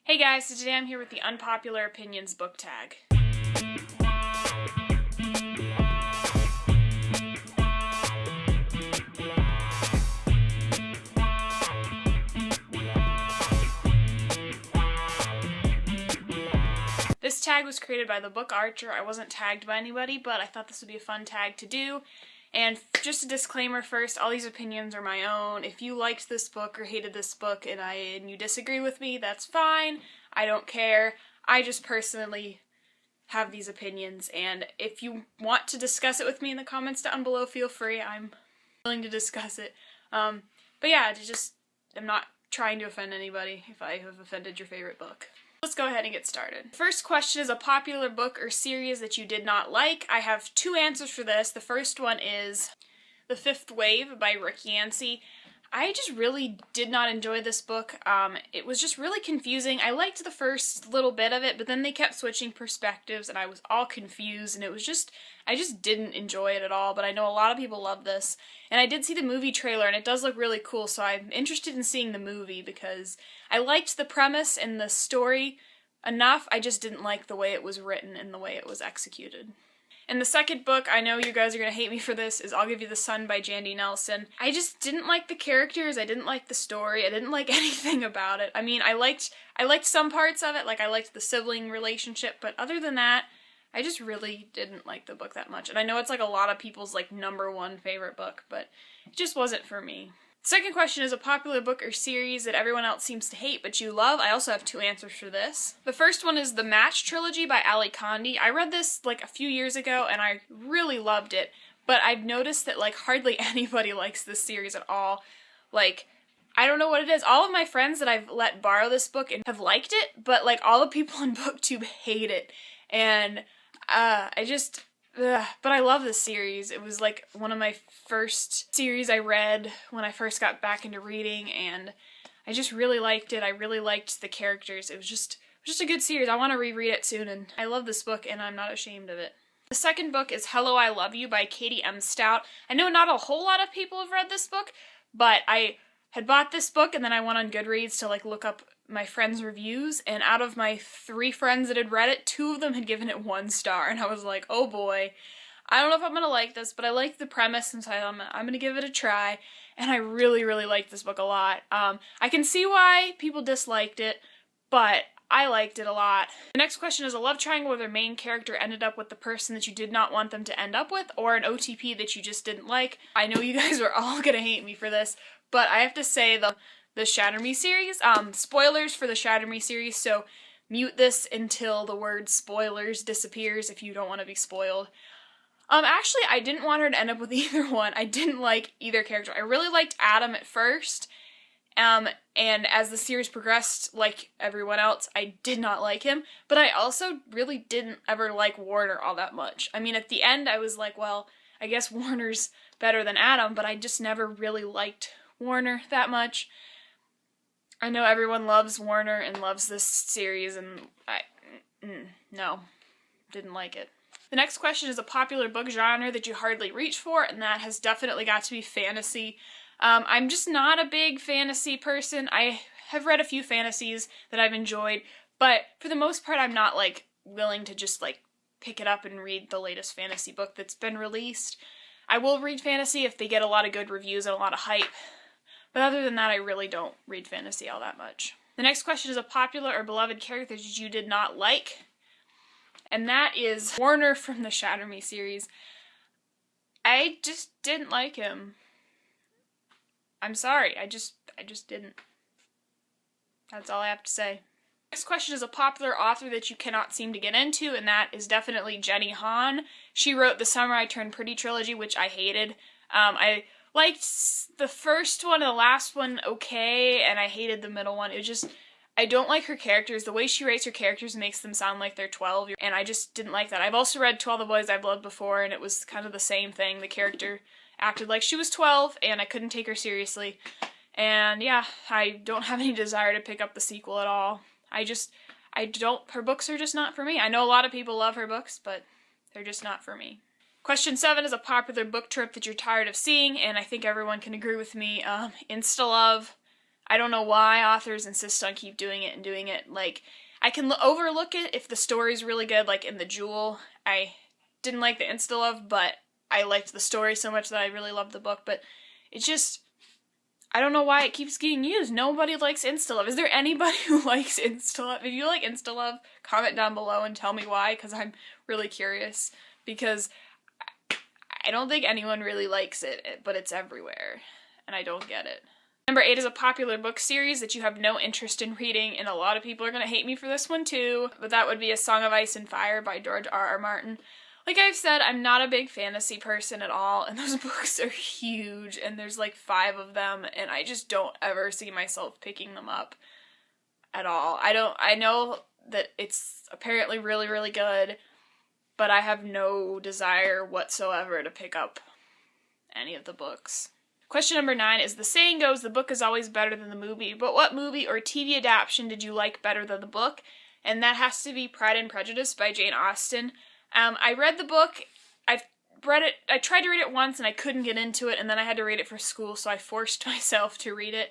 Hey guys, so today I'm here with the Unpopular Opinions book tag. This tag was created by the book Archer. I wasn't tagged by anybody, but I thought this would be a fun tag to do. And just a disclaimer first, all these opinions are my own. If you liked this book or hated this book and you disagree with me, that's fine. I don't care. I just personally have these opinions, and if you want to discuss it with me in the comments down below, feel free. I'm willing to discuss it. But yeah, I'm not trying to offend anybody if I have offended your favorite book. Let's go ahead and get started. First question is a popular book or series that you did not like. I have two answers for this. The first one is The Fifth Wave by Rick Yancey. I just really did not enjoy this book. It was just really confusing. I liked the first little bit of it, but then they kept switching perspectives and I was all confused, and I just didn't enjoy it at all, but I know a lot of people love this. And I did see the movie trailer and it does look really cool, so I'm interested in seeing the movie because I liked the premise and the story enough. I just didn't like the way it was written and the way it was executed. And the second book, I know you guys are going to hate me for this, is I'll Give You the Sun by Jandy Nelson. I just didn't like the characters, I didn't like the story, I didn't like anything about it. I mean, I liked some parts of it, like I liked the sibling relationship, but other than that, I just really didn't like the book that much. And I know it's like a lot of people's like #1 favorite book, but it just wasn't for me. Second question is a popular book or series that everyone else seems to hate but you love. I also have two answers for this. The first one is The Match Trilogy by Ali Condi. I read this like a few years ago and I really loved it, but I've noticed that like hardly anybody likes this series at all. Like, I don't know what it is. All of my friends that I've let borrow this book and have liked it, but like all the people in BookTube hate it. And but I love this series. It was like one of my first series I read when I first got back into reading, and I just really liked it. I really liked the characters. It was just a good series. I want to reread it soon, and I love this book and I'm not ashamed of it. The second book is Hello, I Love You by Katie M. Stout. I know not a whole lot of people have read this book, but I had bought this book and then I went on Goodreads to like look up my friends' reviews, and out of my 3 friends that had read it, 2 of them had given it 1 star, and I was like, oh boy, I don't know if I'm gonna like this, but I like the premise, and so I'm gonna give it a try, and I really, really liked this book a lot. I can see why people disliked it, but I liked it a lot. The next question is a love triangle where their main character ended up with the person that you did not want them to end up with, or an OTP that you just didn't like. I know you guys are all gonna hate me for this, but I have to say the Shatter Me series, spoilers for the Shatter Me series, so mute this until the word spoilers disappears if you don't want to be spoiled. Actually, I didn't want her to end up with either one. I didn't like either character. I really liked Adam at first, and as the series progressed, like everyone else, I did not like him, but I also really didn't ever like Warner all that much. I mean, at the end, I was like, well, I guess Warner's better than Adam, but I just never really liked Warner that much. I know everyone loves Warner and loves this series, and no, didn't like it. The next question is a popular book genre that you hardly reach for, and that has definitely got to be fantasy. I'm just not a big fantasy person. I have read a few fantasies that I've enjoyed, but for the most part I'm not like willing to just like pick it up and read the latest fantasy book that's been released. I will read fantasy if they get a lot of good reviews and a lot of hype. But other than that, I really don't read fantasy all that much. The next question is a popular or beloved character that you did not like. And that is Warner from the Shatter Me series. I just didn't like him. I'm sorry, I just didn't. That's all I have to say. Next question is a popular author that you cannot seem to get into, and that is definitely Jenny Han. She wrote The Summer I Turned Pretty trilogy, which I hated. I liked the first one and the last one okay, and I hated the middle one. It was just, I don't like her characters. The way she writes her characters makes them sound like they're 12, and I just didn't like that. I've also read To All the Boys I've Loved Before, and it was kind of the same thing. The character acted like she was 12, and I couldn't take her seriously. And yeah, I don't have any desire to pick up the sequel at all. Her books are just not for me. I know a lot of people love her books, but they're just not for me. Question 7 is a popular book trope that you're tired of seeing, and I think everyone can agree with me. Insta-love. I don't know why authors insist on keep doing it and doing it. Like, I can overlook it if the story's really good, like in The Jewel. I didn't like the insta-love, but I liked the story so much that I really loved the book, but it's just, I don't know why it keeps getting used. Nobody likes insta-love. Is there anybody who likes insta-love? If you like insta-love, comment down below and tell me why, because I'm really curious, because I don't think anyone really likes it, but it's everywhere, and I don't get it. Number 8 is a popular book series that you have no interest in reading, and a lot of people are going to hate me for this one too, but that would be A Song of Ice and Fire by George R.R. Martin. Like I've said, I'm not a big fantasy person at all, and those books are huge, and there's like 5 of them, and I just don't ever see myself picking them up at all. I know that it's apparently really, really good, but I have no desire whatsoever to pick up any of the books. Question number 9 is, the saying goes, the book is always better than the movie, but what movie or TV adaptation did you like better than the book? And that has to be Pride and Prejudice by Jane Austen. I read the book, I tried to read it once and I couldn't get into it, and then I had to read it for school, so I forced myself to read it.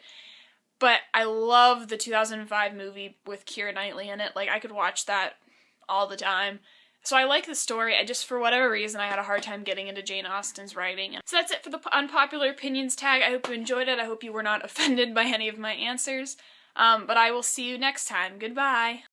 But I love the 2005 movie with Keira Knightley in it. Like, I could watch that all the time. So I like the story, I just, for whatever reason, I had a hard time getting into Jane Austen's writing. So that's it for the Unpopular Opinions tag. I hope you enjoyed it. I hope you were not offended by any of my answers. But I will see you next time. Goodbye.